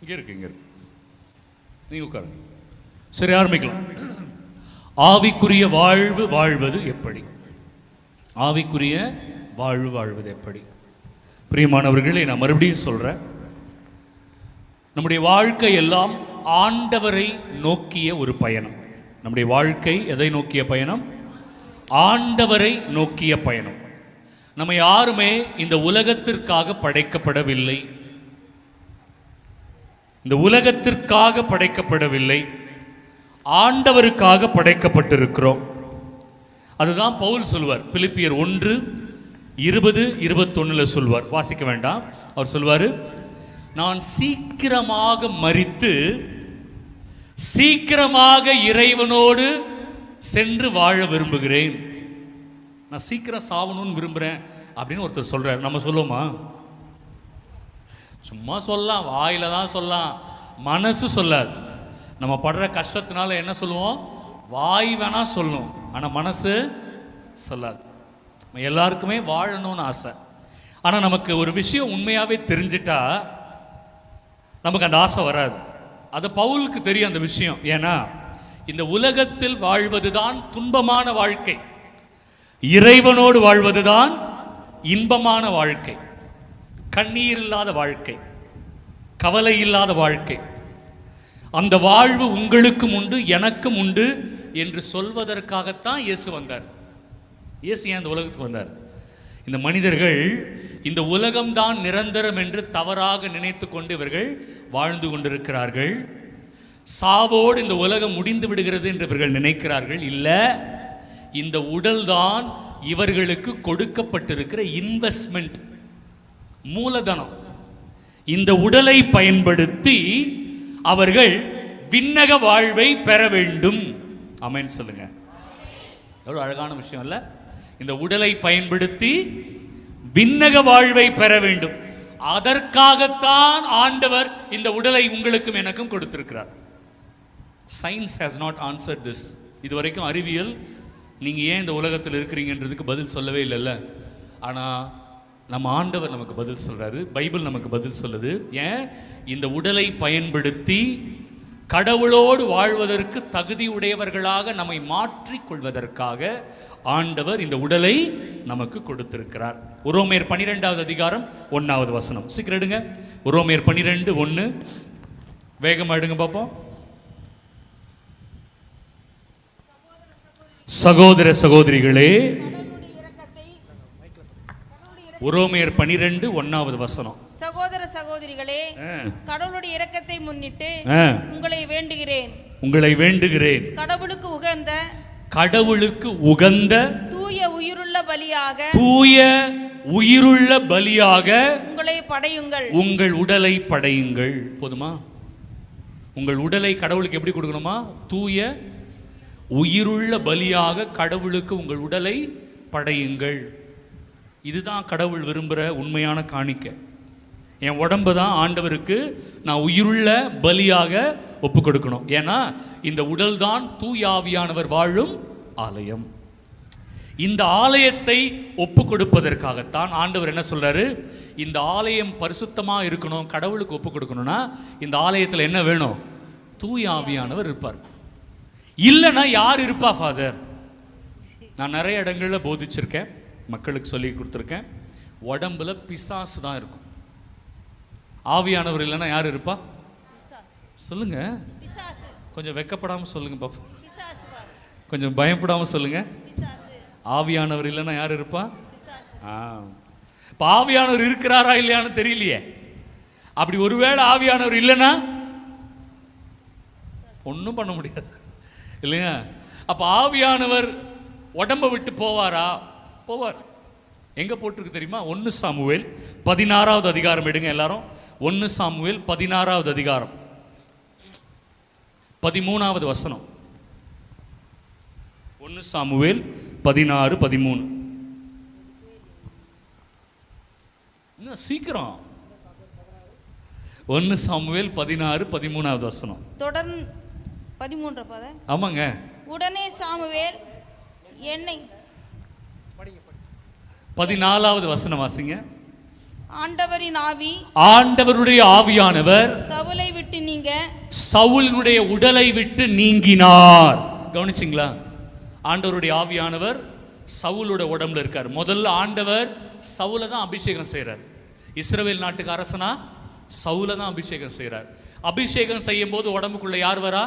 இங்கே இருக்கு, இங்கே இருக்கு. நீங்கள் உட்காருங்க. சரி, ஆரம்பிக்கலாம். ஆவிக்குரிய வாழ்வு வாழ்வது எப்படி? ஆவிக்குரிய வாழ்வு வாழ்வது எப்படி? பிரியமானவர்களே, நான் மறுபடியும் சொல்கிறேன், நம்முடைய வாழ்க்கை எல்லாம் ஆண்டவரை நோக்கிய ஒரு பயணம். நம்முடைய வாழ்க்கை எதை நோக்கிய பயணம்? ஆண்டவரை நோக்கிய பயணம். நம்ம யாருமே இந்த உலகத்திற்காக படைக்கப்படவில்லை. இந்த உலகத்திற்காக படைக்கப்படவில்லை, ஆண்டவருக்காக படைக்கப்பட்டிருக்கிறோம். அதுதான் பவுல் சொல்வார். பிலிப்பியர் 1:20-21 சொல்வார். வாசிக்க வேண்டாம். அவர் சொல்வார், நான் சீக்கிரமாக மரித்து சீக்கிரமாக இறைவனோடு சென்று வாழ விரும்புகிறேன். நான் சீக்கிரம் சாவணும்னு விரும்புகிறேன் அப்படின்னு ஒருத்தர் சொல்கிறார். நம்ம சொல்லுவோமா? சும்மா சொல்லலாம், வாயில தான் சொல்லலாம், மனசு சொல்லாது. நம்ம படுற கஷ்டத்தினால என்ன சொல்லுவோம்? வாய் வேணா சொல்லணும், ஆனால் மனசு சொல்லாது. எல்லாருக்குமே வாழணும்னு ஆசை. ஆனால் நமக்கு ஒரு விஷயம் உண்மையாகவே தெரிஞ்சிட்டா நமக்கு அந்த ஆசை வராது. அது பவுலுக்கு தெரியும் அந்த விஷயம். ஏன்னா இந்த உலகத்தில் வாழ்வதுதான் துன்பமான வாழ்க்கை, இறைவனோடு வாழ்வதுதான் இன்பமான வாழ்க்கை, கண்ணீர் இல்லாத வாழ்க்கை, கவலை இல்லாத வாழ்க்கை. அந்த வாழ்வு உங்களுக்கும் உண்டு, எனக்கும் உண்டு என்று சொல்வதற்காகத்தான் இயேசு வந்தார். இயேசு ஏன் இந்த உலகத்துக்கு வந்தார்? இந்த மனிதர்கள் இந்த உலகம்தான் நிரந்தரம் என்று தவறாக நினைத்து கொண்டு இவர்கள் வாழ்ந்து கொண்டிருக்கிறார்கள். சாவோடு இந்த உலகம் முடிந்து விடுகிறது என்று இவர்கள் நினைக்கிறார்கள். இல்லை, இந்த உடல் தான் இவர்களுக்கு கொடுக்கப்பட்டிருக்கிற இன்வெஸ்ட்மெண்ட், மூலதனம். இந்த உடலை பயன்படுத்தி அவர்கள் விண்ணக வாழ்வை பெற வேண்டும். ஆமென் சொல்லுங்க. எவ்வளவு அழகான விஷயம் இல்ல? இந்த உடலை பயன்படுத்தி விண்ணக வாழ்வை பெற வேண்டும். அதற்காகத்தான் ஆண்டவர் இந்த உடலை உங்களுக்கும் எனக்கும் கொடுத்திருக்கிறார். Science has not answered this. இதுவரைக்கும் அறிவியல் நீங்கள் ஏன் இந்த உலகத்தில் இருக்கிறீங்கன்றதுக்கு பதில் சொல்லவே இல்லைல்ல. ஆனால் நம்ம ஆண்டவர் நமக்கு பதில் சொல்கிறாரு. பைபிள் நமக்கு பதில் சொல்லுது. ஏன்? இந்த உடலை பயன்படுத்தி கடவுளோடு வாழ்வதற்கு தகுதி உடையவர்களாக நம்மை மாற்றிக்கொள்வதற்காக ஆண்டவர் இந்த உடலை நமக்கு கொடுத்திருக்கிறார். உரோமையர் 12:1 சீக்கிரம் எடுங்க. உரோமையர் 12:1 வேகமாக எடுங்க பார்ப்போம். சகோதர சகோதரிகளே, உரோமையர் 12:1 சகோதர சகோதரிகளே, கடவுளுடைய இரக்கத்தை முன்னிட்டு உங்களை வேண்டுகிறேன் கடவுளுக்கு உகந்த தூய உயிருள்ள பலியாக உங்கள் உடலை படையுங்கள். போதுமா? உங்கள் உடலை கடவுளுக்கு எப்படி கொடுக்கணுமா? தூய உயிருள்ள பலியாக கடவுளுக்கு உங்கள் உடலை படையுங்கள். இதுதான் கடவுள் விரும்புகிற உண்மையான காணிக்கை. என் உடம்பு தான் ஆண்டவருக்கு நான் உயிருள்ள பலியாக ஒப்பு கொடுக்கணும். ஏன்னா இந்த உடல் தான் தூய ஆவியானவர் வாழும் ஆலயம். இந்த ஆலயத்தை ஒப்பு கொடுப்பதற்காகத்தான் ஆண்டவர் என்ன சொல்றாரு? இந்த ஆலயம் பரிசுத்தமாக இருக்கணும், கடவுளுக்கு ஒப்பு கொடுக்கணும்னா இந்த ஆலயத்தில் என்ன வேணும்? தூய ஆவியானவர் இருப்பார். இல்லைன்னா யார் இருப்பா ஃபாதர்? நான் நிறைய இடங்களில் போதிச்சிருக்கேன், மக்களுக்கு சொல்லி கொடுத்துருக்கேன். உடம்புல பிசாசு தான் இருக்கும். ஆவியானவர் இல்லைன்னா யார் இருப்பா? சொல்லுங்க. கொஞ்சம் வெக்கப்படாமல் சொல்லுங்க பாப்பா, கொஞ்சம் பயப்படாமல் சொல்லுங்க. ஆவியானவர் இல்லைன்னா யார் இருப்பா? இப்போ ஆவியானவர் இருக்கிறாரா இல்லையான்னு தெரியலையே. அப்படி ஒருவேளை ஆவியானவர் இல்லைன்னா ஒன்றும் பண்ண முடியாது இல்லையா? அப்போ ஆவியானவர் உடம்பை விட்டு போவாரா? போவார். எங்கே போட்டிருக்கு தெரியுமா? 1 சாமுவேல் 16 எடுங்க எல்லாரும். 1 சாமுவேல் 16 13 1 சாமுவேல் 16:13. சீக்கிரம். 1 சாமுவேல் 16:13 தொடர்ந்து 13 ஆமாங்க. உடனே சாமுவேல் என்னை 14 வாசிங்க. ஆண்டவரின் ஆவி, ஆண்டவருடைய ஆவியானவர் சவுலினுடைய உடலை விட்டு நீங்கினார். கவனிச்சிங்களா? ஆண்டவருடைய ஆவியானவர் சவுலோட உடம்புல இருக்கார். முதல்ல ஆண்டவர் சவுலை தான் அபிஷேகம் செய்கிறார். இஸ்ரவேல் நாட்டுக்கு அரசனா சவுலை தான் அபிஷேகம் செய்கிறார். அபிஷேகம் செய்யும் போது உடம்புக்குள்ள யார் வரா?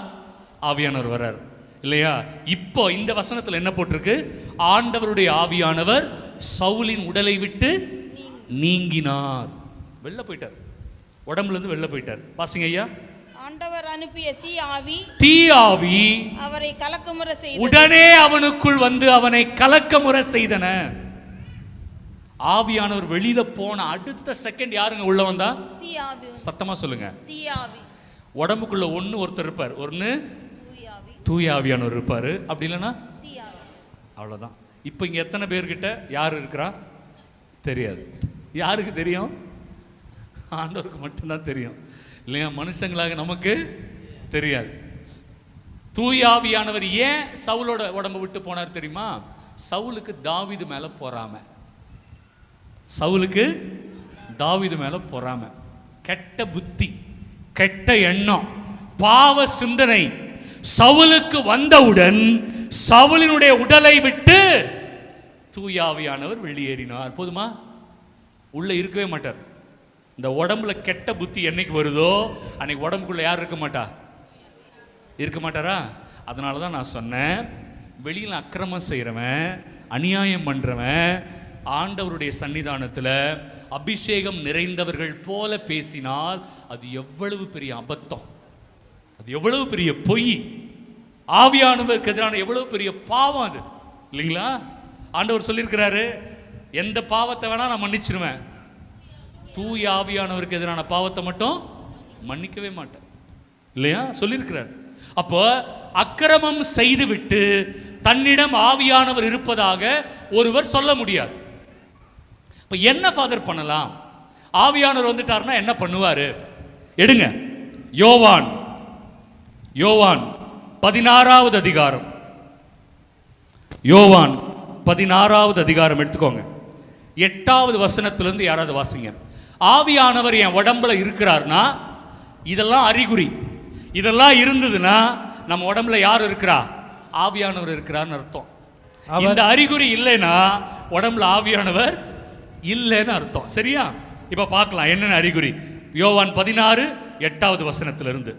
ஆவியானவர் வரார் இல்லையா? இப்போ இந்த வசனத்தில் என்ன போட்டிருக்கு? ஆண்டவருடைய ஆவியானவர் சவுலின் உடலை விட்டு நீங்கினார். வெளில போயிட்டார், உடம்புல இருந்து வெளில போயிட்டார். வாசிங்க ஐயா. ஆண்டவர் அனுப்பிய தீ ஆவி அவரை கலக்கமுற செய்தது. உடனே அவனுக்குள் வந்து அவனை கலக்கமுற செய்தன. ஆவியானவர் வெளியில போன அடுத்த செகண்ட் யாருங்க உள்ள வந்தா? தீ ஆவி. சத்தமா சொல்லுங்க. தீ ஆவி. உடம்புக்குள்ள ஒருத்தர் இருப்பார், தூய ஆவியானவர் இருப்பாரு. அப்படி இல்லைன்னா அவ்வளவுதான். இப்போ இங்க எத்தனை பேர்கிட்ட யார் இருக்கிறா தெரியாது. யாருக்கு தெரியும்? ஆண்டவருக்கு மட்டும்தான் தெரியும் இல்லையா? மனுஷங்களாக நமக்கு தெரியாது. தூய ஆவியானவர் ஏன் சவுலோட உடம்பு விட்டு போனார் தெரியுமா? சவுலுக்கு தாவீது மேல பொறாம. சவுலுக்கு தாவீது மேல பொறாம, கெட்ட புத்தி, கெட்ட எண்ணம், பாவ சிந்தனை சவுலுக்கு வந்தவுடன் சவுலினுடைய உடலை விட்டு தூய ஆவியானவர் வெளியேறினார். போதுமா? உள்ள இருக்கவே மாட்டார். இந்த உடம்புல கெட்ட புத்தி என்னைக்கு வருதோ அன்னைக்கு உடம்புக்குள்ள யார் இருக்க மாட்டா? இருக்க மாட்டாரா? அதனால தான் நான் சொன்னேன், வெளியில் அக்கிரமம் செய்கிறவன், அநியாயம் பண்ணுறவன் ஆண்டவருடைய சன்னிதானத்தில் அபிஷேகம் நிறைந்தவர்கள் போல பேசினால் அது எவ்வளவு பெரிய அபத்தம், அது எவ்வளவு பெரிய பொய், ஆவியானவருக்கு எதிரான எவ்வளவு பெரிய பாவம் அது இல்லைங்களா? ஆண்டவர் சொல்லியிருக்கிறாரு, எந்த பாவத்தை வேணா நான் மன்னிச்சிருவேன், தூய ஆவியானவருக்கு எதிரான பாவத்தை மட்டும் மன்னிக்கவே மாட்டேன் இல்லையா? சொல்லியிருக்கிறார். அப்போ அக்கிரமம் செய்துவிட்டு தன்னிடம் ஆவியானவர் இருப்பதாக ஒருவர் சொல்ல முடியாது. இப்போ என்ன ஃபாதர் பண்ணலாம்? ஆவியானவர் வந்துட்டார்னா என்ன பண்ணுவாரு? எடுங்க, யோவான் 16வது அதிகாரம். யோவான் 16வது அதிகாரம் எடுத்துக்கோங்க. 8வது வசனத்திலிருந்து யாராவது வாசிங்க. ஆவியானவர் என் உடம்புல இருக்கிறார்னா இதெல்லாம் அறிகுறி. இதெல்லாம் இருந்ததுன்னா நம்ம உடம்புல யார் இருக்கிறா? ஆவியானவர் இருக்கிறார்னு அர்த்தம். இந்த அறிகுறி இல்லைன்னா உடம்புல ஆவியானவர் இல்லைன்னு அர்த்தம். சரியா? இப்ப பார்க்கலாம் என்னென்ன அறிகுறி. யோவான் 16:8வது வசனத்திலிருந்து,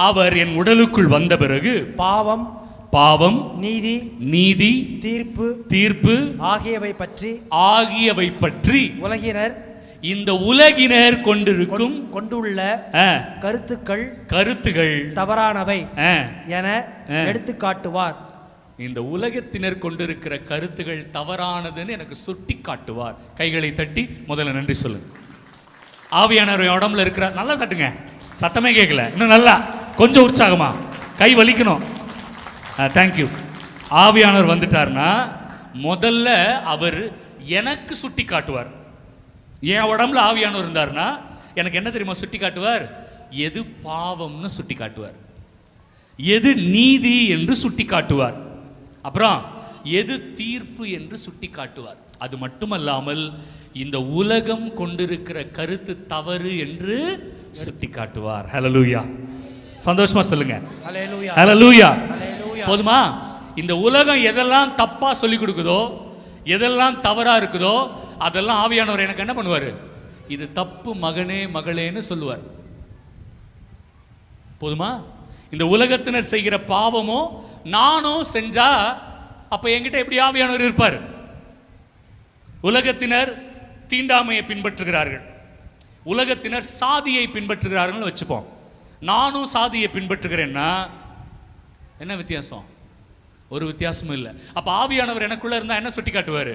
அவர் என் உடலுக்குள் வந்த பிறகு பாவம் நீதி தீர்ப்பு ஆகியவை பற்றி இந்த உலகினர் கொண்டுள்ள கருத்துக்கள் தவறானவை என எடுத்து காட்டுவார். இந்த உலகத்தினர் கொண்டிருக்கிற கருத்துகள் தவறானதுன்னு எனக்கு சுட்டி காட்டுவார். கைகளை தட்டி முதல்ல நன்றி சொல்லுங்க. ஆவியானவர் உடம்புல இருக்கிற, நல்லா தட்டுங்க, சத்தமே கேட்கல, இன்னும் நல்லா கொஞ்சம் உற்சாகமா, கை வலிக்கணும். தேங்க்யூ. ஆவியானவர் வந்துட்டார்னா முதல்ல அவர் எனக்கு சுட்டி காட்டுவார். என் உடம்புல ஆவியானவர் இருந்தார்னா எனக்கு என்ன தெரியுமா சுட்டி காட்டுவார்? எது பாவம்னு சுட்டி காட்டுவார், எது நீதி என்று சுட்டி காட்டுவார், அப்புறம் எது தீர்ப்பு என்று சுட்டி காட்டுவார். அது மட்டுமல்லாமல் இந்த உலகம் கொண்டிருக்கிற கருத்து தவறு என்று சுட்டி காட்டுவார். ஹல்லேலூயா. சந்தோஷமா சொல்லுங்க. ஹல்லேலூயா. போதுமா? இந்த உலகம் எதெல்லாம் தப்பா சொல்லி கொடுக்குதோ, எதெல்லாம் தவறா இருக்குதோ அதெல்லாம் ஆவியானவர் எனக்கு என்ன பண்ணுவார்? இது தப்பு மகனே மகளேன்னு சொல்லுவார். போதுமா? இந்த உலகத்தினர் செய்கிற பாவமோ நானும் செஞ்சா அப்ப என்கிட்ட எப்படி ஆவியானவர் இருப்பார்? உலகத்தினர் தீண்டாமையை பின்பற்றுகிறார்கள், உலகத்தினர் சாதியை பின்பற்றுகிறார்கள் வச்சுப்போம். நானும் சாதியை பின்பற்றுகிறேன்னா என்ன வித்தியாசம்? ஒரு வித்தியாசமும் இல்லை. அப்ப ஆவியானவர் எனக்குள்ள இருந்தா என்ன சுட்டி காட்டுவார்?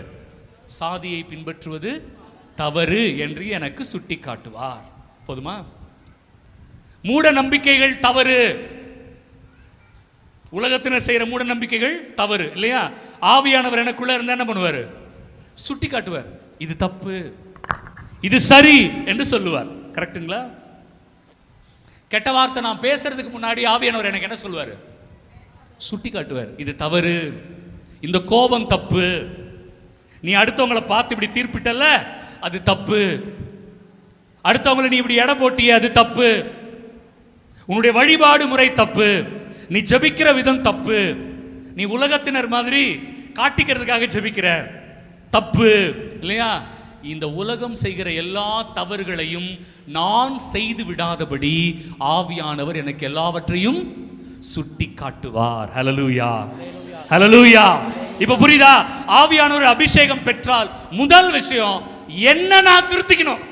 சாதியை பின்பற்றுவது தவறு என்று எனக்கு சுட்டி காட்டுவார். போதுமா? மூட நம்பிக்கைகள் தவறு, உலகத்தினர் செய்யற மூட நம்பிக்கைகள் தவறு இல்லையா? ஆவியானவர் எனக்குள்ள இருந்தா என்ன பண்ணுவார்? சுட்டி காட்டுவார். இது தப்பு, இது சரி என்று சொல்லுவார். கரெக்டுங்களா? கெட்ட வார்த்தை நான் பேசுறதுக்கு முன்னாடி ஆவியானவர் எனக்கு என்ன சொல்லுவார்? சுட்டி காட்டுவார். இது தவறு, இந்த கோபம் தப்பு, நீ அடுத்தவங்களை பார்த்து இப்படி தீர்ப்பிட்டல்ல அது தப்பு, அடுத்தவங்களை நீ இப்படி எடை போட்டிய அது தப்பு, உன்னுடைய வழிபாடு முறை தப்பு, நீ ஜெபிக்கிற விதம் தப்பு, நீ உலகத்தினர் மாதிரி காட்டிக்கிறதுக்காக ஜெபிக்கிற தப்பு இல்லையா? இந்த உலகம் செய்கிற எல்லா தவறுகளையும் நான் செய்து விடாதபடி ஆவியானவர் எனக்கு எல்லாவற்றையும் சுட்டி காட்டுவார். ஹல்லேலூயா, ஹல்லேலூயா. இப்ப புரியுதா? ஆவியானவர் அபிஷேகம் பெற்றால் முதல் விஷயம் என்ன, நான் திருத்திக்கணும்.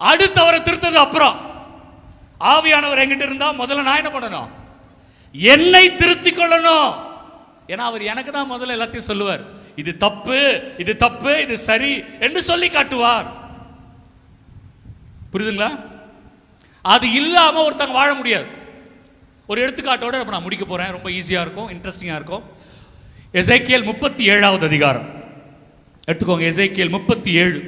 அடுத்தவரை திருத்தது அப்புறம். ஆவியானவர் என்கிட்ட இருந்தா முதல்ல நான் என்ன பண்ணணும்? என்னை திருத்திக் கொள்ளணும். ஏன்னா அவர் எனக்கு தான் முதல்ல எல்லாத்தையும் சொல்லுவார். இது தப்பு, இது தப்பு, இது சரி என்று சொல்லி காட்டுவார். புரியுதுங்களா? அது இல்லாம ஒருத்தங்க வாழ முடியாது. ஒரு எடுத்துக்காட்டோட நான் முடிக்க போறேன். ரொம்ப ஈஸியா இருக்கும், இன்ட்ரெஸ்டிங்கா இருக்கும். எசேக்கியேல் 37வது அதிகாரம் எடுத்துக்கோங்க. எசேக்கியேல் 37.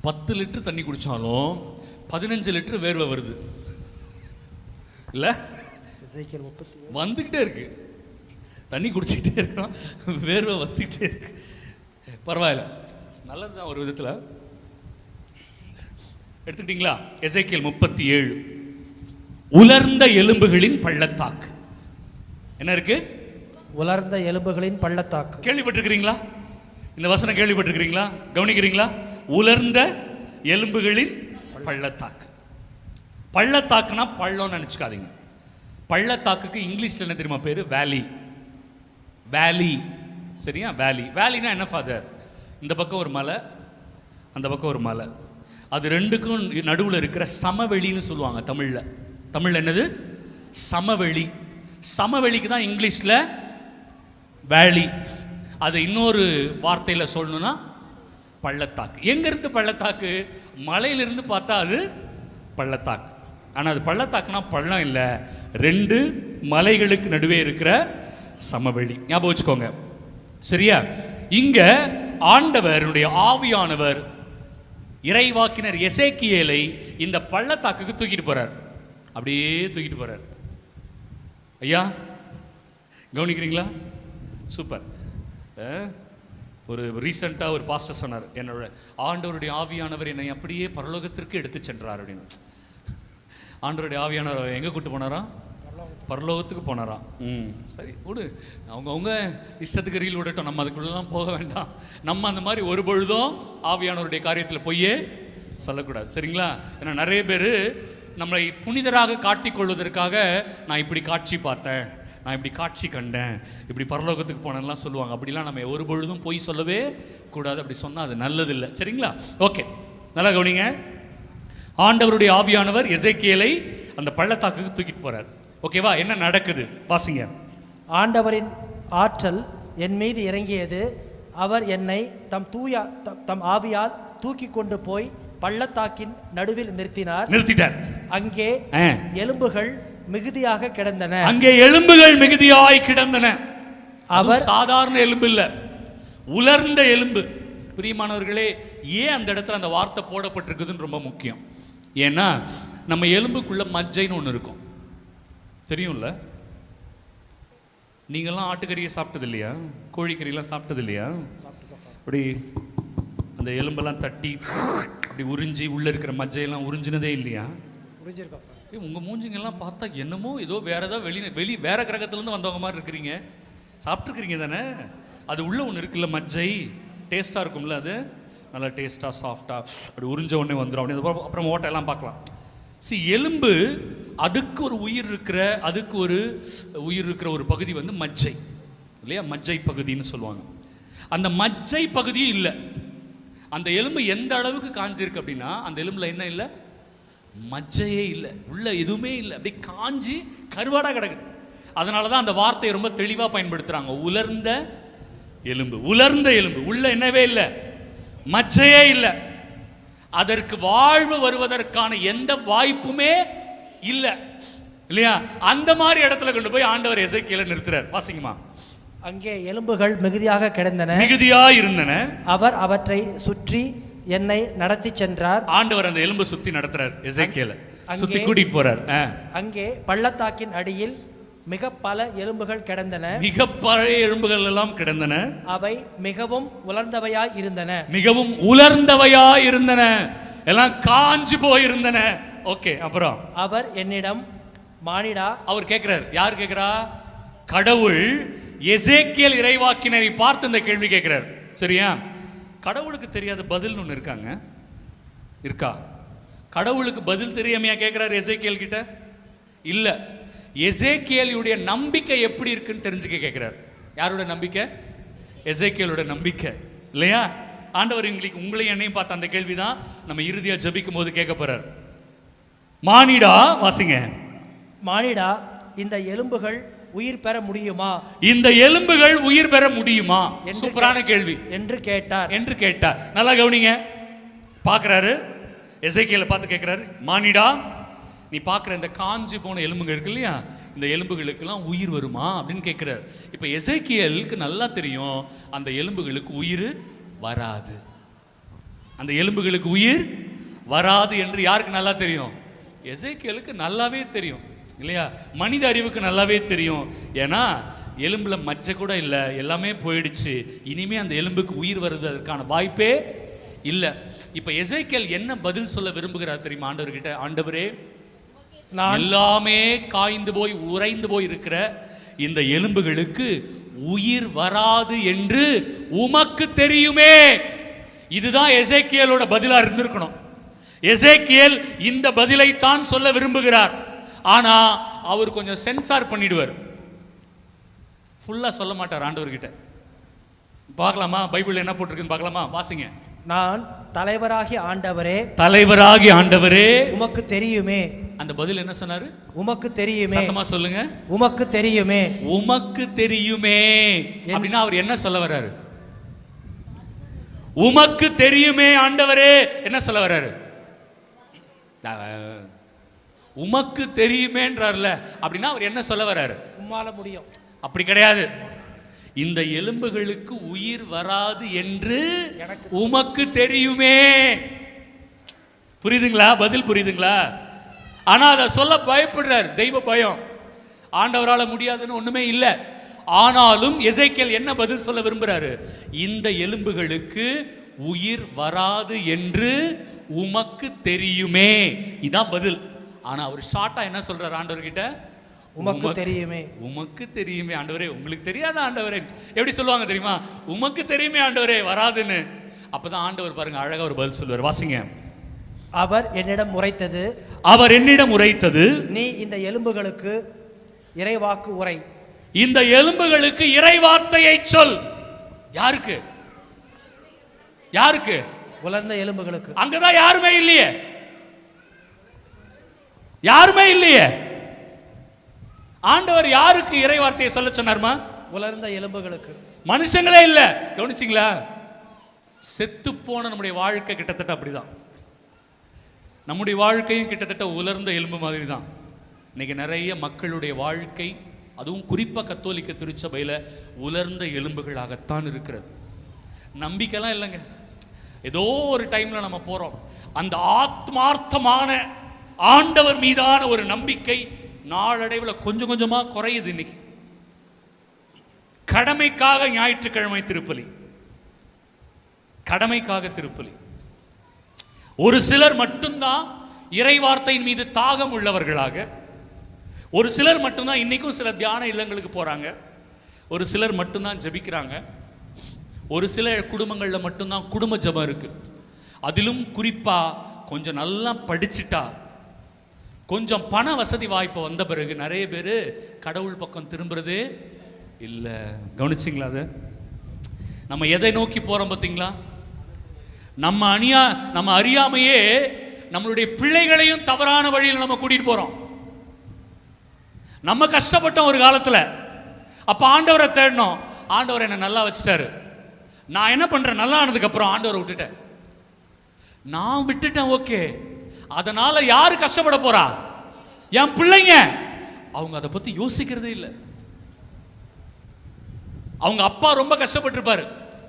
பத்து லிட்டர் தண்ணி குடிச்சாலும் 15 லிட்டர் வேர்வை வருது இல்ல? வந்துகிட்டே இருக்கு. தண்ணி குடிச்சுக்கிட்டே இருக்கோம், வேர்வை வந்துகிட்டே இருக்கு. பரவாயில்ல, நல்லதுதான் ஒரு விதத்தில். எடுத்துக்கிட்டீங்களா? எசேக்கியேல் 37. உலர்ந்த எலும்புகளின் பள்ளத்தாக்கு. என்ன இருக்கு? உலர்ந்த எலும்புகளின் பள்ளத்தாக்கு. கேள்விப்பட்டிருக்கிறீங்களா? இந்த வசனம் கேள்விப்பட்டிருக்கிறீங்களா? கவனிக்கிறீங்களா? உலர்ந்த எலும்புகளின் பள்ளத்தாக்கு. பள்ளத்தாக்குனா பள்ளம் நினைச்சுக்காதீங்க. பள்ளத்தாக்குக்கு இங்கிலீஷ்ல என்ன தெரியுமா பேரு? வேலி. வேலி, சரியா? வேலி. வேலினா என்ன ஃபாதர்? இந்த பக்கம் ஒரு மலை, அந்த பக்கம் ஒரு மலை, அது ரெண்டுக்கும் நடுவில் இருக்கிற சமவெளின்னு சொல்லுவாங்க தமிழ்ல. தமிழ்ல என்னது? சமவெளி. சமவெளிக்கு தான் இங்கிலீஷ்ல வேலி. அது இன்னொரு வார்த்தையில் சொல்லணும்னா பள்ளத்தாக்கு. எங்கிருந்து பள்ளத்தாக்கு? மலையிலிருந்து பார்த்தா அது பள்ளத்தாக்கு. ஆனால் அது பள்ளத்தாக்குனா பள்ளம் இல்லை, ரெண்டு மலைகளுக்கு நடுவே இருக்கிற சமவெளி. ஞாபகம் வச்சுக்கோங்க, சரியா? இங்க ஆண்டவருடைய ஆவியானவர் இறைவாக்கினர் எசேக்கியேலை இந்த பள்ளத்தாக்குக்கு தூக்கிட்டு போறார். அப்படியே தூக்கிட்டு போறார். ஐயா கவனிக்கிறீங்களா? சூப்பர். ஒரு ரீசெண்டாக ஒரு பாஸ்டர் சொன்னார், என்னோட ஆண்டவருடைய ஆவியானவர் என்னை அப்படியே பரலோகத்திற்கு எடுத்து சென்றார் அப்படின்னு. ஆண்டவருடைய ஆவியானவர் எங்கே கூட்டு போனாராம்? பரலோகத்துக்கு போனாராம். சரி விடு, அவங்கவுங்க இஷ்டத்துக்கு ரீல் விடட்டும், நம்ம அதுக்குள்ளெல்லாம் போக வேண்டாம். நம்ம அந்த மாதிரி ஒரு பொழுதும் ஆவியானவருடைய காரியத்தில் போயே சொல்லக்கூடாது, சரிங்களா? ஏன்னா நிறைய பேர் நம்மளை புனிதராக காட்டிக்கொள்வதற்காக நான் இப்படி காட்சி பார்த்தேன், நான் இப்படி காட்சி கண்டேன், இப்படி பரலோகத்துக்கு போனேன்லாம் சொல்லுவாங்க. அப்படிலாம் நம்ம ஒரு பொழுதும் போய் சொல்லவே கூடாது. அப்படி சொன்னால் அது நல்லதில்லை, சரிங்களா? ஓகே, நல்லா கவனிங்க. ஆண்டவருடைய ஆவியானவர் எசேக்கியேலை அந்த பள்ளத்தாக்குக்கு தூக்கிட்டு போறார். ஓகேவா? என்ன நடக்குது வாசிங்க. ஆண்டவரின் ஆற்றல் என் மீது இறங்கியது. அவர் என்னை தம் ஆவியால் தூக்கி கொண்டு போய் பள்ளத்தாக்கின் நடுவில் நிறுத்திட்டார். அங்கே எலும்புகள் மிகுதியாக கிடந்தன. அங்கே எலும்புகள் மிகுதியாய் கிடந்தன. அவர் சாதாரண எலும்பு இல்ல, உலர்ந்த எலும்பு. பிரியமானவர்களே, ஏன் அந்த இடத்துல அந்த வார்த்தை போடப்பட்டிருக்குதுன்னு ரொம்ப முக்கியம். ஏன்னா நம்ம எலும்புக்குள்ள மஜ்ஜைன்னு ஒன்று இருக்கும், தெரியும்ல? நீங்கள்லாம் ஆட்டுக்கறியை சாப்பிட்டது இல்லையா? கோழிக்கறியெல்லாம் சாப்பிட்டது இல்லையா? அப்படி அந்த எலும்பெல்லாம் தட்டி அப்படி உறிஞ்சி உள்ள இருக்கிற மஜ்ஜையெல்லாம் உறிஞ்சினதே இல்லையா? உங்க மூஞ்சிங்கெல்லாம் பார்த்தா என்னமோ ஏதோ வேற ஏதாவது வேற கிரகத்திலேருந்து வந்தவங்க மாதிரி இருக்கிறீங்க. சாப்பிட்ருக்கிறீங்க தானே? அது உள்ள ஒன்று இருக்குல்ல, மஜ்ஜை. டேஸ்ட்டாக இருக்கும்ல, அது நல்லா டேஸ்ட்டாக சாஃப்டாக அப்படி உறிஞ்ச உடனே வந்துடும். அப்படி அப்புறம் ஓட்டையெல்லாம் பார்க்கலாம். எலும்பு அதுக்கு ஒரு உயிர் இருக்கிற ஒரு பகுதி வந்து மஜ்ஜை இல்லையா? மஜ்ஜை பகுதின்னு சொல்லுவாங்க. அந்த மஜ்ஜை பகுதியும் இல்லை. அந்த எலும்பு எந்த அளவுக்கு காஞ்சிருக்கு அப்படின்னா, அந்த எலும்புல என்ன இல்லை? மஜ்ஜையே இல்லை, உள்ள எதுவுமே இல்லை, அப்படி காஞ்சி கருவாடா கிடக்குது. அதனால தான் அந்த வார்த்தையை ரொம்ப தெளிவாக பயன்படுத்துறாங்க, உலர்ந்த எலும்பு. உலர்ந்த எலும்பு, உள்ள என்னவே இல்லை, மஜ்ஜையே இல்லை. அதற்கு வாழ்வு வருவதற்கான எந்த வாய்ப்புமே இல்லை, இல்லையா? அந்த மாதிரி இடத்துல கொண்டு போய் ஆண்டவர் எசேக்கியேலை நிறுத்துறார். வாசிங்கம்மா. அங்கே எலும்புகள் மிகுதியாக கிடந்தன, மிகுதியாக இருந்தன. அவர் அவற்றை சுற்றி என்னை நடத்தி சென்றார். ஆண்டவர் அந்த எலும்பு சுத்தி நடத்துறார், எசேக்கியேலை சுத்தி கூட்டிட்டு போறார். அங்கே பள்ளத்தாக்கின் அடியில் மிக பல எலும்புகள் கிடந்தன. மிக பழைய எலும்புகள் எல்லாம் கிடந்தன. அவை மிகவும் உலர்ந்தவையாய் இருந்தன. மிகவும் உலர்ந்தவையாய் இருந்தன. எல்லாம் காஞ்சு போயிருந்தன. ஓகே, அப்புறம் அவர் என்னிடம், மானிடா, அவர் கேட்கிறார். யார் கேட்கிறா? கடவுள் எசேக்கியேல் இறைவாக்கினரை பார்த்து இந்த கேள்வி கேட்கிறார். சரியா? கடவுளுக்கு தெரியாத பதில் ஒன்று இருக்காங்க, இருக்கா? கடவுளுக்கு பதில் தெரியாமையா கேட்கிறார் எசேக்கியேல் கிட்ட? இல்ல, எசேக்கியேலுடைய நம்பிக்கை எப்படி இருக்குன்னு தெரிஞ்சுக்க கேட்கிறார். யாரோட நம்பிக்கை? எசேக்கியேலோட நம்பிக்கை, இல்லையா? ஆண்டவர் உங்களையும் என்னையும் பார்த்த அந்த கேள்விதான் நம்ம இறுதியா ஜெபிக்கும் போது கேட்க போறார். மானிடா, வாசிங்க. மானிடா, இந்த எலும்புகள் உயிர் பெற முடியுமா? இந்த எலும்புகள் உயிர் பெற முடியுமா? சூப்பரான கேள்வி என்று கேட்டார். நல்லா கவனிங்க. பார்க்கறாரு, எசேக்கியேலை பார்த்து கேட்கிறாரு, மானிடா, நீ பார்க்குற இந்த காஞ்சி போன எலும்புகள் இருக்கு இல்லையா, இந்த எலும்புகளுக்கெல்லாம் உயிர் வருமா அப்படின்னு கேட்குறாரு. இப்போ எசேக்கியேலுக்கு நல்லா தெரியும் அந்த எலும்புகளுக்கு உயிர் வராது. அந்த எலும்புகளுக்கு உயிர் வராது என்று யாருக்கு நல்லா தெரியும்? எசேக்கியேலுக்கு நல்லாவே தெரியும், இல்லையா? மனித அறிவுக்கு நல்லாவே தெரியும். ஏன்னா எலும்புல மச்சை கூட இல்லை, எல்லாமே போயிடுச்சு. இனிமே அந்த எலும்புக்கு உயிர் வருது அதற்கான வாய்ப்பே இல்லை. இப்போ எசேக்கியேல் என்ன பதில் சொல்ல விரும்புகிறார் தெரியுமா ஆண்டவர்கிட்ட? ஆண்டவரே, எல்லாமே காய்ந்து போய் உறைந்து போய் இருக்கிற இந்த எலும்புகளுக்கு உயிர் வராது என்று உமக்கு தெரியுமே. இதுதான் எசேக்கியேலோட பதிலா இருந்திருக்கணும். எசேக்கியேல் இந்த பதிலை தான் சொல்ல விரும்புகிறார். ஆனா அவர் கொஞ்சம் சென்சார் பண்ணிடுவார், ஃபுல்லா சொல்ல மாட்டார் ஆண்டவர்கிட்ட. பார்க்கலாமா பைபிள் என்ன போட்டிருக்குன்னு பார்க்கலாமா? வாசிங்க. நான் தலைவராகிய ஆண்டவரே உமக்கு தெரியுமே. அந்த பதில் என்ன சொன்னாரு? உமக்கு தெரியுமே. சத்தமா சொல்லுங்க. உமக்கு தெரியுமே. உமக்கு தெரியுமே அப்படின்னா அவர் என்ன சொல்ல வர்றாரு? உமக்கு தெரியுமே ஆண்டவரே என்ன சொல்ல வர்றாரு? உமக்கு தெரியுமேன்றார்ல, அப்படின்னா அவர் என்ன சொல்ல வர்றாரு? உம்மால முடியும். அப்படி கிடையாது. இந்த எலும்புகளுக்கு உயிர் வராது என்று உமக்கு தெரியுமே. புரியுதுங்களா? பதில் புரியுதுங்களா? ஆனா அதை சொல்ல பயப்படுறார். தெய்வ பயம். ஆண்டவரால் முடியாதுன்னு ஒண்ணுமே இல்லை. ஆனாலும் எசேக்கியேல் என்ன பதில் சொல்ல விரும்புறாரு? இந்த எலும்புகளுக்கு உயிர் வராது என்று உமக்கு தெரியுமே. இதான் பதில். ஆனா அவர் ஷார்ட்டா என்ன சொல்றாரு ஆண்டவர்கிட்ட? உமக்கு தெரியுமே. உமக்கு தெரியுமே ஆண்டவரே. உங்களுக்கு தெரியாத ஆண்டவரே? எப்படி சொல்லுவாங்க தெரியுமா? உமக்கு தெரியுமே ஆண்டவரே வராதுன்னு. அப்பதான் ஆண்டவர் பாருங்க அழகா ஒரு பதில் சொல்வார். வாசிங்க. அவர் என்னிடம் உரைத்தது, நீ இந்த எலும்புகளுக்கு இறைவாக்கு உரை. இந்த எலும்புகளுக்கு இறைவார்த்தையை சொல். யாருக்கு? யாருக்கு? உலர்ந்த எலும்புகளுக்கு. அங்கதான் யாருமே இல்லையே, யாருமே இல்லையே. ஆண்டவர் யாருக்கு இறை வார்த்தையை சொல்ல சொன்னார்மா? உலர்ந்த எலும்புகளுக்கு. மனுஷங்களே இல்ல. கவனிச்சிங்களா? செத்து போன நம்முடைய வாழ்க்கை கிட்டத்தட்ட அப்படிதான். நம்முடைய வாழ்க்கையும் கிட்டத்தட்ட உலர்ந்த எலும்பு மாதிரி தான். இன்னைக்கு நிறைய மக்களுடைய வாழ்க்கை, அதுவும் குறிப்பாக கத்தோலிக்க திருச்சபையில் உலர்ந்த எலும்புகளாகத்தான் இருக்கிறது. நம்பிக்கைலாம் இல்லைங்க. ஏதோ ஒரு டைம்ல நம்ம போறோம். அந்த ஆத்மார்த்தமான ஆண்டவர் மீதான ஒரு நம்பிக்கை நாளடைவில் கொஞ்சம் கொஞ்சமா குறையுது. இன்னைக்கு கடமைக்காக ஞாயிற்றுக்கிழமை திருப்பலி, கடமைக்காக திருப்பலி. ஒரு சிலர் மட்டும்தான் இறை வார்த்தையின் மீது தாகம் உள்ளவர்களாக, ஒரு சிலர் மட்டும்தான் இன்னைக்கும் சில தியான இல்லங்களுக்கு போறாங்க, ஒரு சிலர் மட்டும்தான் ஜெபிக்கிறாங்க, ஒரு சில குடும்பங்களில் மட்டும்தான் குடும்ப ஜெபம் இருக்கு. அதிலும் குறிப்பா கொஞ்சம் நல்லா படிச்சுட்டா, கொஞ்சம் பண வசதி வாய்ப்பு வந்த பிறகு நிறைய பேர் கடவுள் பக்கம் திரும்புறதே இல்லை. கவனிச்சிங்களா? அது நம்ம எதை நோக்கி போறோம் பார்த்தீங்களா? நம்ம அறியாமையே நம்மளுடைய பிள்ளைகளையும் தவறான வழியில் நம்ம கூட்டிட்டு போறோம். நம்ம கஷ்டப்பட்டோம் ஒரு காலத்துல, அப்ப ஆண்டவரை தேடணும். ஆண்டவர் என்ன நல்லா வச்சுட்டாரு. நான் என்ன பண்றேன்? நல்லா ஆனதுக்கு அப்புறம் ஆண்டவரை விட்டுட்டேன். நான் விட்டுட்டேன், ஓகே. அதனால யாரு கஷ்டப்பட போறா? என் பிள்ளைங்க. அவங்க அதை பத்தி யோசிக்கிறதே இல்லை. அவங்க அப்பா ரொம்ப கஷ்டப்பட்டிருப்பாரு,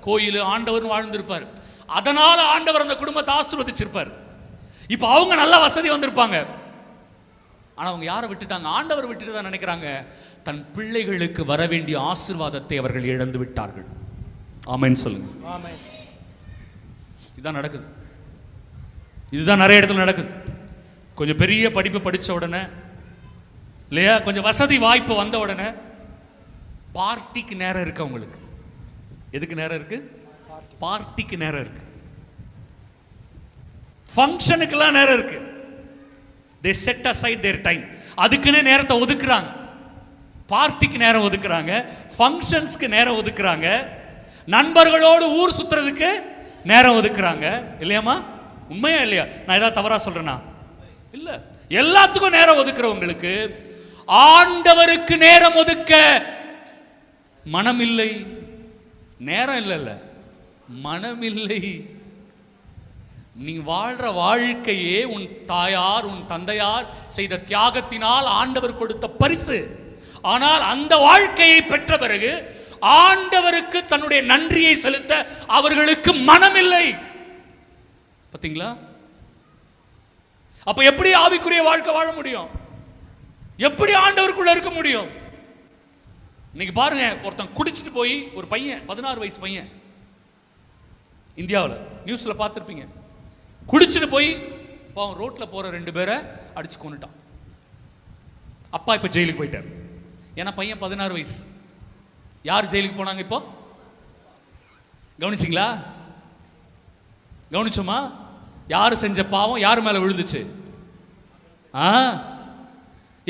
கோயில் ஆண்டவர் வாழ்ந்திருப்பார், அதனால ஆண்டவர் அந்த குடும்பத்தை ஆசீர்வதிச்சிருப்பார். இப்ப அவங்க நல்ல வசதி வந்திருப்பாங்க. ஆனா அவங்க யாரை விட்டுட்டாங்க? ஆண்டவர் விட்டுட்டு தான் நினைக்கிறாங்க. தன் பிள்ளைகளுக்கு வர வேண்டிய ஆசீர்வாதத்தை அவர்கள் இழந்து விட்டார்கள். ஆமென் சொல்லுங்க. ஆமென். இதுதான் நடக்குது. இதுதான் நிறைய இடத்துல நடக்குது. கொஞ்சம் பெரிய படிப்பு படித்த உடனே இல்லையா, கொஞ்சம் வசதி வாய்ப்பு வந்த உடனே பார்ட்டிக்கு நேரம் இருக்கு அவங்களுக்கு. எதுக்கு நேரம் இருக்கு? பார்ட்டிக்கு நேரம் இருக்கு, ஃபங்க்ஷனுக்கெல்லாம் நேரம் இருக்கு. they set aside their time. அதுக்குன்னு நேரத்தை ஒதுக்குறாங்க. பார்ட்டிக்கு நேரம் ஒதுக்குறாங்க, ஃபங்க்ஷன்ஸ்க்கு நேரம் ஒதுக்குறாங்க, நண்பர்களோடு ஊர் சுத்துறதுக்கு நேரம் ஒதுக்குறாங்க. இல்லையாமா? உண்மையா இல்லையா? நான் ஏதாவது தவறா சொல்றேனா? இல்ல. எல்லாத்துக்கும் நேரம் ஒதுக்குறவங்களுக்கு ஆண்டவருக்கு நேரம் ஒதுக்க மனம் இல்லை. நேரம் இல்ல, மனம் இல்லை. நீ வாழ்ற வாழ்க்கையே உன் தாயார் உன் தந்தையார் செய்த தியாகத்தினால் ஆண்டவர் கொடுத்த பரிசு. ஆனால் அந்த வாழ்க்கையை பெற்ற பிறகு ஆண்டவருக்கு தன்னுடைய நன்றியை செலுத்த அவர்களுக்கு மனம் இல்லை. பாத்தீங்களா? அப்ப எப்படி ஆவிக்குரிய வாழ்க்கை வாழ முடியும்? எப்படி ஆண்டவருக்குள்ள இருக்க முடியும்? இன்னைக்கு பாருங்க, ஒருத்தன் குடிச்சிட்டு போய் ஒரு பையன் 16 வயசு பையன் இந்தியாவில் நியூஸ்ல பார்த்துருப்பீங்க. குடிச்சிட்டு போய் பாவம் ரோட்ல போற 2 பேரை அடிச்சு கொண்டுட்டான். அப்பா இப்ப ஜெயிலுக்கு போயிட்டார். ஏன்னா பையன் 16 வயசு. யார் ஜெயிலுக்கு போனாங்க இப்போ? கவனிச்சிங்களா? கவனிச்சோமா? யார் செஞ்ச பாவம் யார் மேல விழுந்துச்சு?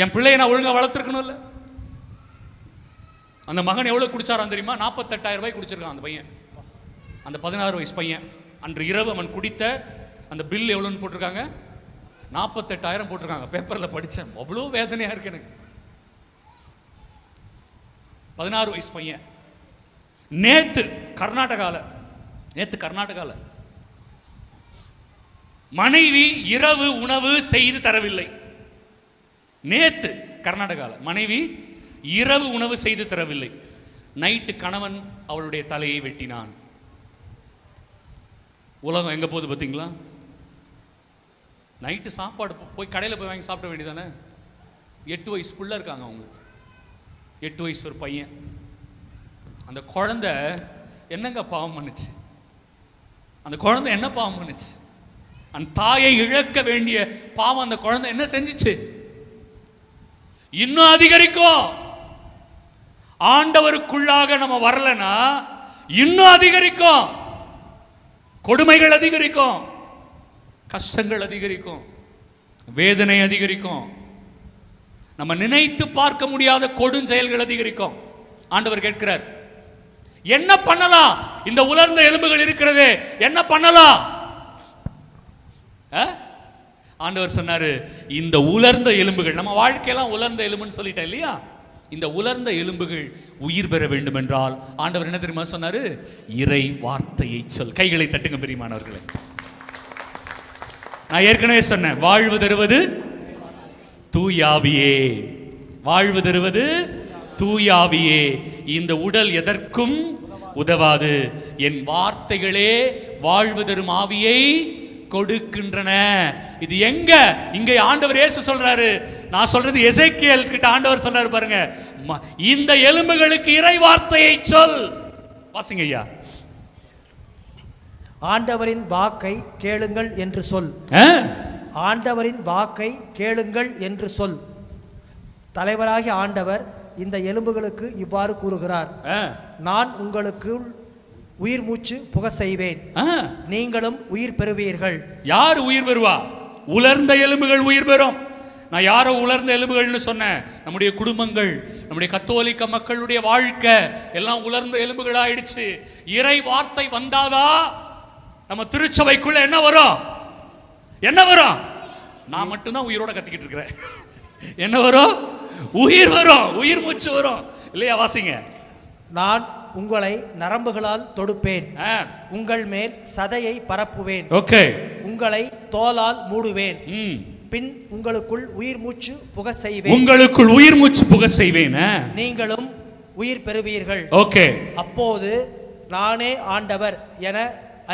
என் பிள்ளையை நான் ஒழுங்கா வளர்த்துருக்கணும்ல. அந்த மகன் எவ்வளவு குடிச்சாரான் தெரியுமா? 48,000 ரூபாய் குடிச்சிருக்கான் அந்த பையன், அந்த 16 வயசு பையன். அன்று இரவு அவன் குடித்த அந்த பில் எவ்வளோன்னு போட்டிருக்காங்க? 48,000 போட்டிருக்காங்க. பேப்பர்ல படித்தேன், அவ்வளோ வேதனையா இருக்கு எனக்கு. 16 வயசு பையன். நேத்து கர்நாடகால மனைவி இரவு உணவு செய்து தரவில்லை. நேத்து கர்நாடகால மனைவி இரவு உணவு செய்து தரவில்லை. நைட்டு கணவன் அவளுடைய தலையை வெட்டினான். உலகம் எங்க போகுது பார்த்தீங்களா? நைட்டு சாப்பாடு போய் கடையில் போய் வாங்கி சாப்பிட வேண்டியதானே? 8 வயசு புள்ள இருக்காங்க அவங்களுக்கு, 8 வயசு ஒரு பையன். அந்த குழந்தை என்னங்க பாவம் பண்ணுச்சு? அந்த குழந்தை என்ன பாவம் பண்ணுச்சு? அந்த தாயை இழக்க வேண்டிய பாவம் அந்த குழந்தை என்ன செஞ்சிச்சு? இன்னும் அதிகரிக்கும். ஆண்டவருக்குள்ளாக நம்ம வரலனா இன்னும் அதிகரிக்கும். கொடுமைகள் அதிகரிக்கும், கஷ்டங்கள் அதிகரிக்கும், வேதனை அதிகரிக்கும், நம்ம நினைத்து பார்க்க முடியாத கொடுஞ்செயல்கள் அதிகரிக்கும். ஆண்டவர் கேட்கிறார், என்ன பண்ணலாம்? இந்த உலர்ந்த எலும்புகள் இருக்கிறதே, என்ன பண்ணலாம்? ஆண்டவர் சொன்னாரு, இந்த உலர்ந்த எலும்புகள், நம்ம வாழ்க்கையெல்லாம் உலர்ந்த எலும்புன்னு சொல்லிட்டேன் இல்லையா? இந்த உலர்ந்த எலும்புகள் உயிர் பெற வேண்டும் என்றால் ஆண்டவர் என்ன தெரியுமா சொன்னாரு? இறை வார்த்தையை சொல். கைகளை தட்டுங்க பிரியமானவர்களே. நான் ஏற்கனவே சொன்னேன், வாழ்வு தருவது தூயாவியே, வாழ்வு தருவது தூயாவியே. இந்த உடல் எதற்கும் உதவாது, என் வார்த்தைகளே வாழ்வு தரும் ஆவியை கொடுக்கின்றன. இது எங்க? இங்க ஆண்டவர் இயேசு சொல்றாரு. நான் சொல்றது எசேக்கியேல் கிட்ட ஆண்டவர் சொல்றாரு பாருங்க, இந்த எலும்புகளுக்கு இறை வார்த்தையை சொல். வாசிங்க ஐயா. ஆண்டவரின் வாக்கை கேளுங்கள் என்று சொல். ஆண்டவரின் வாக்கை கேளுங்கள் என்று சொல். தலைவராகிய ஆண்டவர் இந்த எலும்புகளுக்கு இவ்வாறு கூறுகிறார், நான் உங்களுக்கு உயிர் மூச்சு புக செய்வேன், நீங்களும் உயிர் பெறுவீர்கள். யார் உயிர் பெறுவா? உலர்ந்த எலும்புகள் உயிர் பெறும். நான் யாரோ உலர்ந்த எலும்புகள்னு சொன்னேன்? நம்முடைய குடும்பங்கள், நம்முடைய கத்தோலிக்க மக்களுடைய வாழ்க்கை எல்லாம் உலர்ந்த எலும்புகள் ஆயிடுச்சு. இறை வார்த்தை வந்தாதான் நம்ம திருச்சபைக்குள்ள என்ன வரும்? என்ன வரும்? நான் மட்டும்தான் உயிரோட கத்திக்கிட்டு இருக்கிறேன். என்ன வரும்? உயிர் வரும், உயிர் மூச்சு வரும் இல்லையா? வாசிங்க. நான் உங்களை நரம்புகளால் தொடுப்பேன், உங்கள் மேல் சதையை பரப்புவேன், ஓகே, உங்களை தோலால் மூடுவேன், பின் உங்களுக்குள் உயிர் மூச்சு புக செய்வேன், உங்களுக்குள் உயிர் மூச்சு புக செய்வேன், நீங்களும் உயிர் பெறுவீர்கள். ஓகே, அப்போது நானே ஆண்டவர் என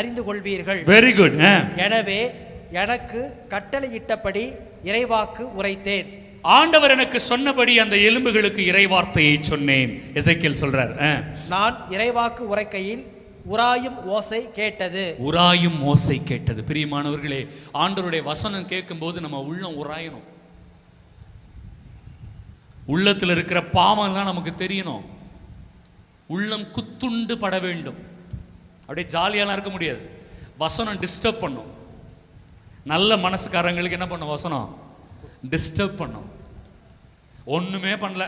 அறிந்து கொள்வீர்கள். Very good. எனவே எனக்கு கட்டளையிட்டபடி இறைவாக்கு உரைத்தேன். ஆண்டவர் எனக்கு சொன்னபடி அந்த எலும்புகளுக்கு இறைவார்த்தையை சொன்னேன். எசேக்கியேல் சொல்றார், நான் இறைவாக்கு உரைக்கையில் உராயும் ஓசை கேட்டது. உராயும் ஓசை கேட்டது. பிரியமானவர்களே, ஆண்டவருடைய வசனம் கேட்கும்போது நம்ம உள்ளம் உராயணும். உள்ளத்தில் இருக்கிற பாவம்லாம் நமக்கு தெரியணும். உள்ளம் குத்துண்டு பட வேண்டும். அப்படியே ஜாலியாலாம் இருக்க முடியாது. வசனம் டிஸ்டர்ப் பண்ணும். நல்ல மனசுக்காரங்களுக்கு என்ன பண்ணும்? வசனம் டிஸ்டர்ப் பண்ணும். ஒண்ணுமே பண்ணல,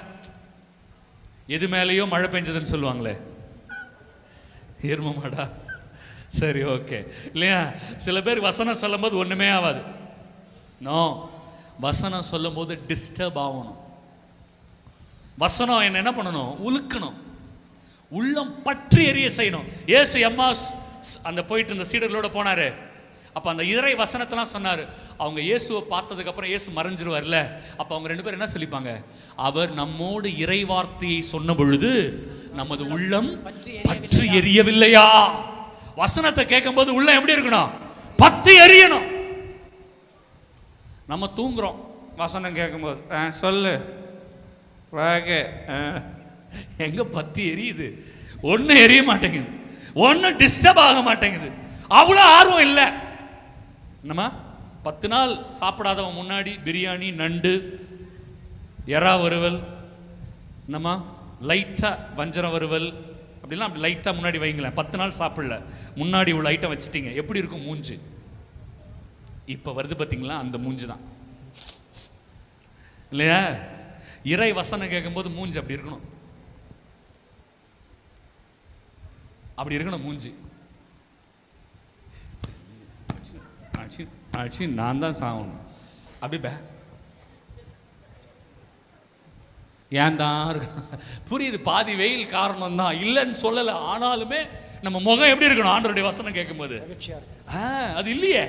எது மேலேயோ மழை பெஞ்சதுன்னு சொல்லுவாங்களே, ஏர்மமாடா, சரி ஓகே இல்லையா? சில பேர் வசனம் சொல்லும் போது ஒண்ணுமே ஆகாது. நோ, வசனம் சொல்லும் போது டிஸ்டர்ப் ஆகணும். வசனம் என்ன பண்ணணும்? உலுக்கணும். உள்ளம் பற்றி எரிய செய்யணும். ஏசு எம்மாஸ் அந்த போயிட்டு இந்த சீடர்களோட போனாரு. அப்ப அந்த இறை வசனத்தெல்லாம் சொன்னாரு. அவங்க இயேசுவை பார்த்ததுக்கு அப்புறம் இயேசு மறைஞ்சிருவார்ல, அப்ப அவங்க ரெண்டு பேரும் என்ன சொல்லிப்பாங்க? அவர் நம்மோடு இறை வார்த்தையை சொன்ன பொழுது நமது உள்ளம் பற்றி எரியவில்லையா? வசனத்தை கேட்கும் போது உள்ளம் எப்படி இருக்கணும்? பற்றி எரியணும். நம்ம தூங்குறோம் வசனம் கேட்கும்போது, சொல்லு எங்க பத்தி எரியுது? ஒன்னும் எரிய மாட்டேங்குது, ஒன்னும் டிஸ்டர்ப் ஆக மாட்டேங்குது. அவ்வளோ ஆர்வம் இல்லை. நம்ம 10 நாள் சாப்பிடாதவன் முன்னாடி பிரியாணி, நண்டு, எறா வறுவல், நம்ம லைட்டா வஞ்சரம் வறுவல் அப்படிலாம் அப்படி லைட்டா முன்னாடி வைங்களேன். 10 நாள் சாப்பிடல, முன்னாடி உள்ள ஐட்டம் வச்சுட்டீங்க, எப்படி இருக்கும் மூஞ்சு? இப்ப வருது பார்த்தீங்களா? அந்த மூஞ்சு தான் இல்லையா? இறை வசனம் கேட்கும்போது மூஞ்சி அப்படி இருக்கணும். அப்படி இருக்கணும் மூஞ்சி. நான் தான் சாகணும் அப்படி ஏன் தான் புரியுது. பாதி வெயில் காரணம் தான், இல்லைன்னு சொல்லலை. ஆனாலுமே நம்ம முகம் எப்படி இருக்கணும்? ஆண்டவருடைய வசனம் கேட்கும்போது அது இல்லையே.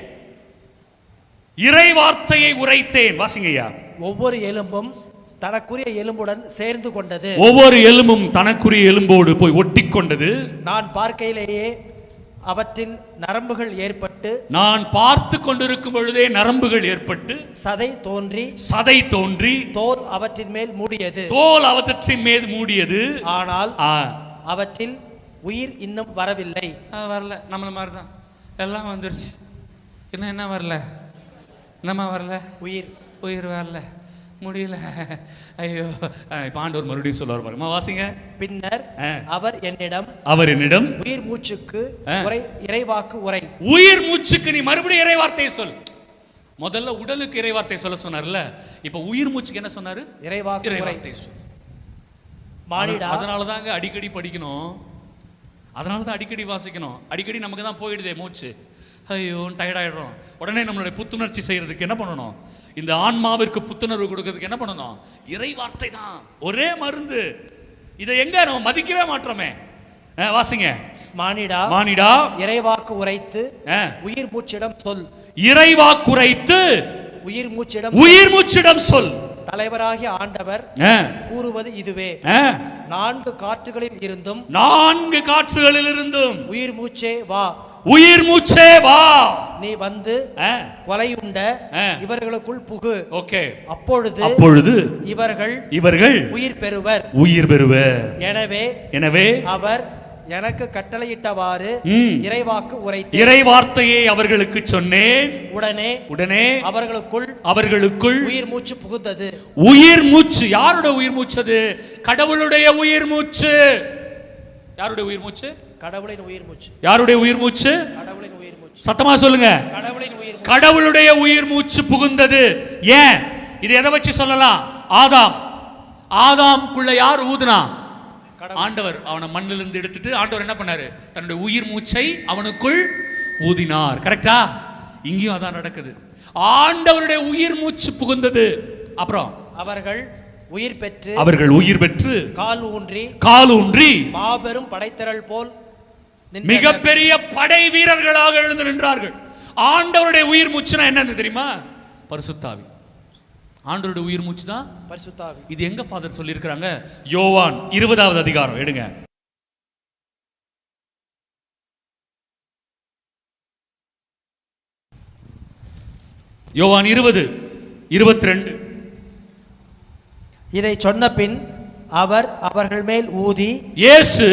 இறை வார்த்தையை உரைத்தேன். வாசிங்கய்யா. ஒவ்வொரு எலும்பும் தனக்குரிய எலும்புடன் சேர்ந்து கொண்டது. ஒவ்வொரு எலும்பும் தனக்குரிய எலும்போடு போய் ஒட்டி கொண்டது. நான் பார்க்கையிலேயே அவற்றில் நரம்புகள் ஏற்பட்டு, நான் பார்த்து கொண்டிருக்கும் பொழுதே நரம்புகள் ஏற்பட்டு, சதை தோன்றி தோல் அவற்றின் மேல் மூடியது. ஆனால் அவற்றில் உயிர் இன்னும் வரவில்லை. வரல. நம்மள மாதிரி தான் எல்லாம் வந்துருச்சு. என்ன வரல? என்னம்மா வரல? உயிர் வரல, முடியல. ஐயோ, இப்ப ஆண்டவர் மறுபடியும் சொல்லுவார் பாருங்க, வாசிங்க. பின்னர் அவர் என்னிடம் உயிர் மூச்சுக்கு இறைவாக்கு உரை. உயிர் மூச்சுக்கு நீ மறுபடியும் இறைவார்த்தையை சொல். முதல்ல உடலுக்கு இறைவார்த்தை சொல்ல சொன்னார்ல, இப்ப உயிர் மூச்சுக்கு என்ன சொன்னாரு? இறைவார்த்தை சொல். அதனாலதாங்க அடிக்கடி படிக்கணும், அதனாலதான் அடிக்கடி வாசிக்கணும். அடிக்கடி நமக்கு தான் போயிடுதே மூச்சு. ஐயோ டயர்டாயிடுறோம். உடனே நம்மளுடைய புத்துணர்ச்சி செய்யறதுக்கு என்ன பண்ணணும்? இந்த ஆன்மாவிற்கு புத்துணர்வு கொடுக்கறதுக்கு என்ன பண்ணணும்? இறை வார்த்தை தான் ஒரே மருந்து. இதை எங்க நம்ம மதிக்கவே மாட்டோமே. வாசிங்க. மானிடா இறைவாக்கு உரைத்து உயிர் மூச்சிடம் சொல். இறைவாக்கு உரைத்து உயிர் மூச்சிடம் சொல். தலைவராகிய ஆண்டவர் கூறுவது இதுவே, 4 காற்றுகளில் இருந்தும் உயிர் மூச்சே வா, நீ வந்து கொலையுண்ட இவர்களுக்குள் புகு. ஓகே. அப்பொழுது இவர்கள் உயிர் பெறுவர். எனவே அவர் எனக்கு கட்டளையிட்டவாறு இறைவாக்கு உரைத்தேன். இறைவார்த்தையை அவர்களுக்கு சொன்னேன். உடனே அவர்களுக்குள் உயிர் மூச்சு புகுந்தது. உயிர் மூச்சு. யாருடைய உயிர் மூச்சு அது? கடவுளுடைய உயிர் மூச்சு. யாருடைய உயிர் மூச்சு? கடவுளின் உயிர் மூச்சு. யாருடைய உயிர் மூச்சு? கடவுளின் உயிர் மூச்சு. சத்தமா சொல்லுங்க. கடவுளின் உயிர் மூச்சு. கடவுளுடைய உயிர் மூச்சு புகுந்தது. ஏன் இது எதை வச்சு சொல்லலாம்? ஆதாம்க்குள்ள யார் ஊதுனா? ஆண்டவர். அவனை மண்ணிலிருந்து எடுத்துட்டு ஆண்டவர் என்ன பண்ணாரு? தன்னுடைய உயிர் மூச்சை அவனுக்குள் ஊதினார். கரெக்டா? இங்கேயும் அதான் நடக்குது. ஆண்டவருடைய உயிர் மூச்சு புகுந்தது. அப்புறம் அவர்கள் உயிர் பெற்று கால் ஊன்றி மாபெரும் படைத்திரள் போல் மிகப்பெரிய படை வீரர்களாக எழுந்து நின்றார்கள். ஆண்டவருடைய உயிர் மூச்சுனா என்னன்னு தெரியுமா? பரிசுத்தாவி. ஆண்டவருடைய உயிர் மூச்சு தான் பரிசுத்தாவி. இது எங்க ஃபாதர் சொல்லி இருக்காங்க? யோவான் 20வது அதிகாரம் எடுங்க. யோவான் 20:22. இதை சொன்ன பின் அவர் அவர்கள் மேல் ஊதி, இயேசு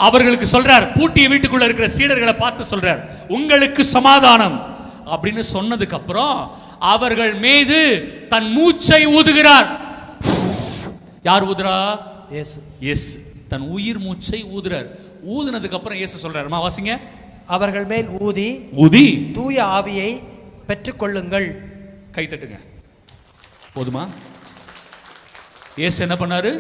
அவர்களுக்கு சொல்றார், பூட்டிய வீட்டுக்குள்ள இருக்கிற சீடர்களை பார்த்து சொல்றார், உங்களுக்கு சமாதானம் அப்படின்னு சொன்னதுக்கு அப்புறம் அவர்கள் மீது தன் மூச்சை ஊதுகிறார். யார் ஊதுறா? இயேசு. இயேசு தன் உயிர் மூச்சை ஊதுறார். ஊதுனதுக்கு அப்புறம் இயேசு சொல்றாருமா, வாசிங்க. அவர்கள் மேல் ஊதி தூய ஆவியை பெற்றுக்கொள்ளுங்கள். கை தட்டுங்க. போதுமா? இயேசு என்ன பண்ணாரு?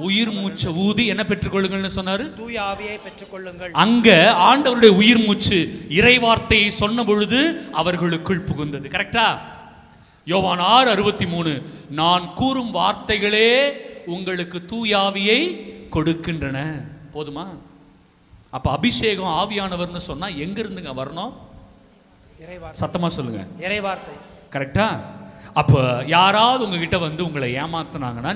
உயிர் மூச்சை ஊதி என்ன பெற்றுக்கொள்ளுங்கள்னு சொன்னாரு? தூய ஆவியை பெற்றுக்கொள்ளுங்கள். அங்க ஆண்டவருடைய உயிர் மூச்சு இறை வார்த்தையை சொன்ன பொழுது அவர்களுக்குள் புகுந்தது. கரெக்டா? யோவான் 6:63, நான் கூறும் வார்த்தைகளே உங்களுக்கு தூய ஆவியை கொடுக்கின்றன. போதுமா? அப்ப அபிஷேகம் ஆவியானவர்னு சொன்னா எங்க இருந்துங்க வரணும்? சத்தமா சொல்லுங்க. இறை வார்த்தை. கரெக்டா? அப்ப யாராவது உங்ககிட்ட வந்து உங்களை ஏமாத்துனாங்கன்னா